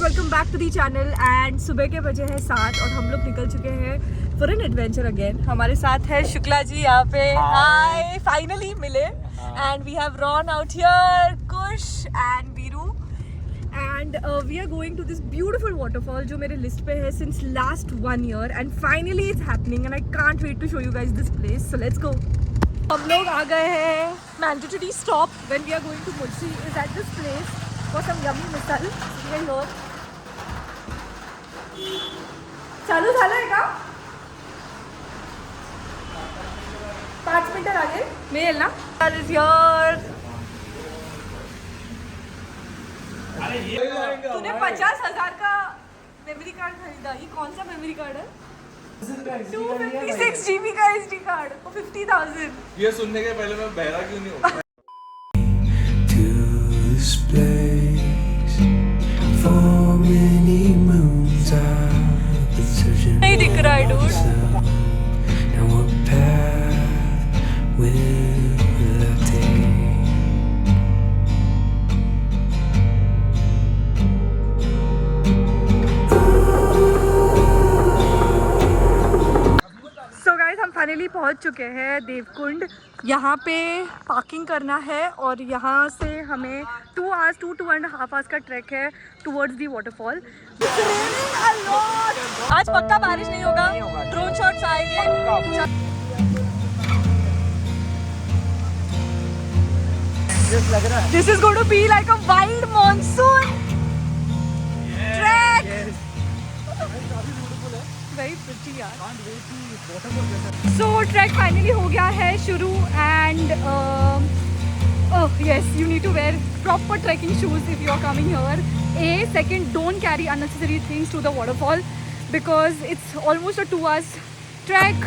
Welcome back to the channel. And सुबह के बजे है 7 और हम लोग निकल चुके हैं फॉर एन एडवेंचर अगेन। हमारे साथ है शुक्ला जी यहाँ पे। हाय, फाइनली मिले। And we have run out here Kush and Veeru and we are going to this beautiful waterfall जो मेरे लिस्ट पे है since last 1 year and finally it's happening and I can't wait to show you guys this place. So let's go. हम लोग आ गए हैं। Mandatory stop when we are going to मुर्सी is at this place for some yummy misal. चालू झालंय का? 5 मिनिटं लागेल. मिळेल ना? That is yours. तूने 50,000 का मेमोरी कार्ड खरीदा. ये कौन सा मेमोरी कार्ड है? 256 GB का SD कार्ड और 50,000. ये सुनने के पहले मैं बहरा क्यों नहीं हूँ? नहीं दिख रहा है डूड. सो गाइस हम फाइनली पहुंच चुके हैं देवकुंड. यहाँ पे पार्किंग करना है और यहाँ से हमें 2.5 hours का ट्रैक है टुवर्ड्स दी वाटरफॉल. आज पक्का बारिश नहीं होगा. ड्रोन शॉट्स आएंगे. This is going to be like a wild monsoon trek. Very pretty यार. So trek finally हो गया है शुरू and oh yes, you need to wear proper trekking shoes if you are coming here. Second, don't carry unnecessary things to the waterfall because it's almost a 2 hours trek.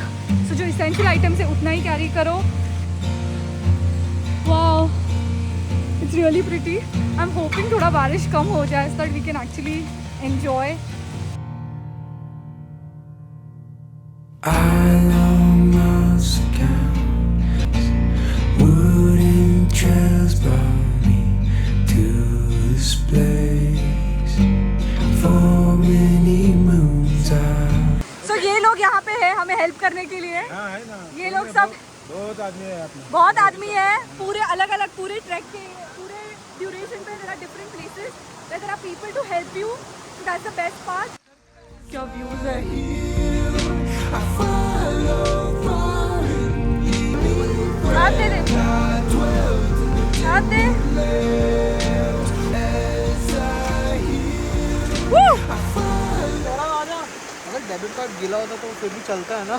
So जो essential items है उतना ही carry करो. Wow, it's really pretty. I'm hoping थोड़ा बारिश कम हो जाए so that we can actually enjoy. I long lost count. Wooden trails brought me to this place. For many moons So ये लोग यहाँ पे है हमें हेल्प करने के लिए. हाँ है ना. ये लोग सब बहुत आदमी है. पूरे अलग अलग पूरे ट्रैक के पूरे ड्यूरेशन पे there are different places where there are people to help you. So that's the best part. क्या व्यूज है. आते दे आते. अगर डेबिट कार्ड गीला होता तो फिर भी चलता है ना.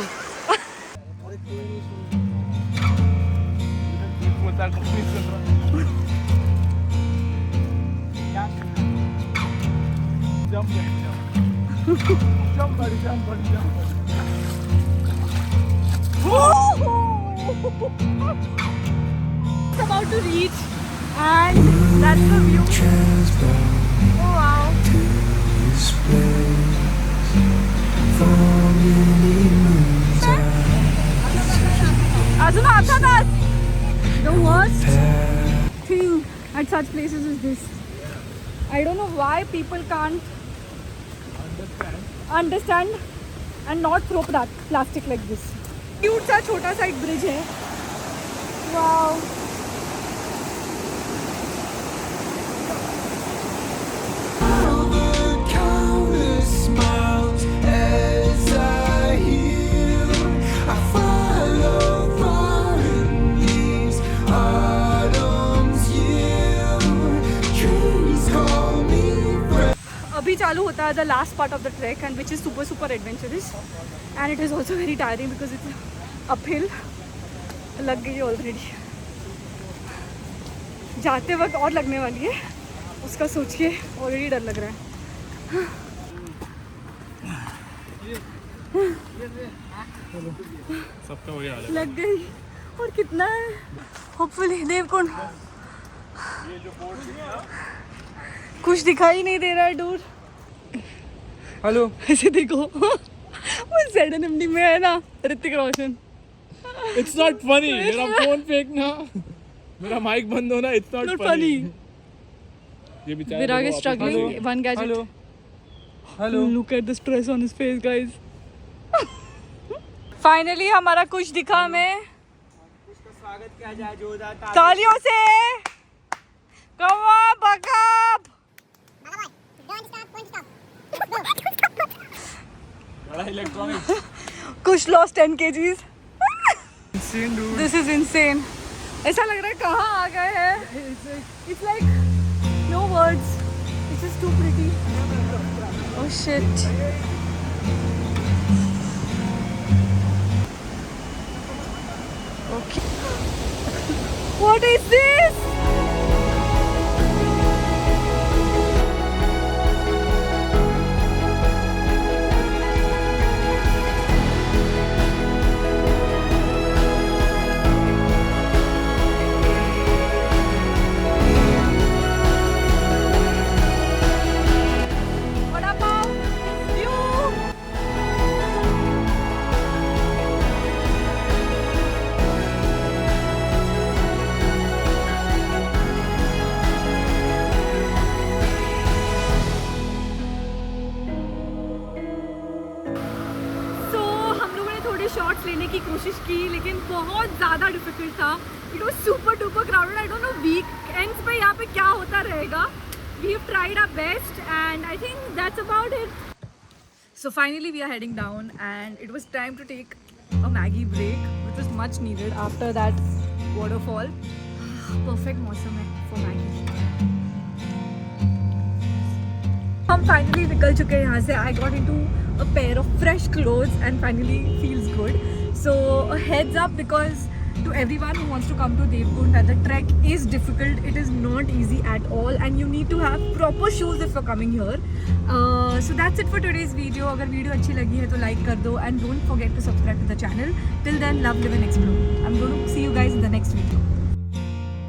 It's about to reach and that's the view. Oh wow. अजून अर्थातच the worst thing at such places is this. I don't know why people can't understand and not throw plastic like this. Cute सा छोटा सा एक bridge है. Wow. अभी चालू होता है the last part of the track and which is super adventurous and it is also very tiring because it's uphill. लग गई है ऑलरेडी. जाते वक्त और लगने वाली है. उसका सोच के ऑलरेडी डर लग रहा है. सबका वही हाल है. लग गई. और कितना है. होपफुली देवकुंड. कुछ दिखाई नहीं दे रहा है दूर. हेलो. ऐसे देखो वो ZNMD में है ना Hrithik Roshan. It's not funny. मेरा फोन फेंक ना. मेरा माइक बंद होना. It's not funny. ये बेचारा. विराग is struggling. One gadget. Hello. Hello Look at the stress on his face, guys. Finally हमारा कुछ दिखा हमें. उसका स्वागत किया जाए जोरदार तालियों से. Come on, Bakab. Electronics. कुछ lost 10 kgs. Seen dude This is insane. ऐसा लग रहा है कहाँ आ गए हैं. It's like no words. It's just too pretty. Oh shit. Okay. What is this? What about you? So, हम लोगों ने थोड़े शॉट्स लेने की कोशिश की लेकिन बहुत ज़्यादा डिफिकल्ट था. It was super duper crowded. I don't know weekends पे यहाँ पे क्या होता रहेगा. We have tried our best and I think that's about it. So finally we are heading down and it was time to take a Maggie break which was much needed after that waterfall. Perfect मौसम है for Maggie. हम finally निकल चुके हैं यहाँ से. I got into a pair of fresh clothes and finally feels good. So a heads up because to everyone who wants to come to Devkund that the trek is difficult. It is not easy at all and you need to have proper shoes if you're coming here. So that's it for today's video. अगर video अच्छी लगी है तो like कर दो and don't forget to subscribe to the channel. Till then, love, live and explore. I'm going to see you guys in the next video.